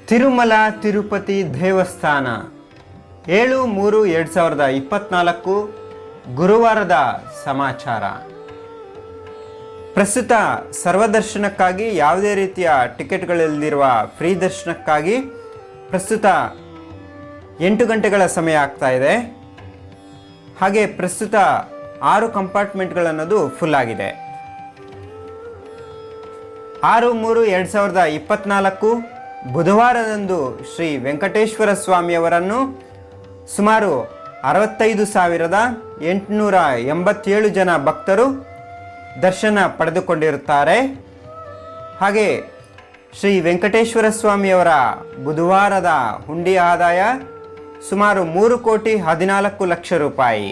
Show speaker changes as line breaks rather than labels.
ತಿರುಮಲ ತಿರುಪತಿ ದೇವಸ್ಥಾನ 7/3/2024 ಗುರುವಾರದ ಸಮಾಚಾರ. ಪ್ರಸ್ತುತ ಸರ್ವದರ್ಶನಕ್ಕಾಗಿ ಯಾವುದೇ ರೀತಿಯ ಟಿಕೆಟ್ಗಳಿಲ್ಲದಿರುವ ಫ್ರೀ ದರ್ಶನಕ್ಕಾಗಿ ಪ್ರಸ್ತುತ 8 ಗಂಟೆಗಳ ಸಮಯ ಆಗ್ತಾ ಇದೆ. ಹಾಗೆ ಪ್ರಸ್ತುತ 6 ಕಂಪಾರ್ಟ್ಮೆಂಟ್ಗಳನ್ನೋದು ಫುಲ್ ಆಗಿದೆ. 6/3/2024 ಬುಧವಾರದಂದು ಶ್ರೀ ವೆಂಕಟೇಶ್ವರ ಸ್ವಾಮಿಯವರನ್ನು ಸುಮಾರು 65,887 ಜನ ಭಕ್ತರು ದರ್ಶನ ಪಡೆದುಕೊಂಡಿರುತ್ತಾರೆ. ಹಾಗೆ ಶ್ರೀ ವೆಂಕಟೇಶ್ವರ ಸ್ವಾಮಿಯವರ ಬುಧವಾರದ ಹುಂಡಿ ಆದಾಯ ಸುಮಾರು 3,14,00,000 ರೂಪಾಯಿ.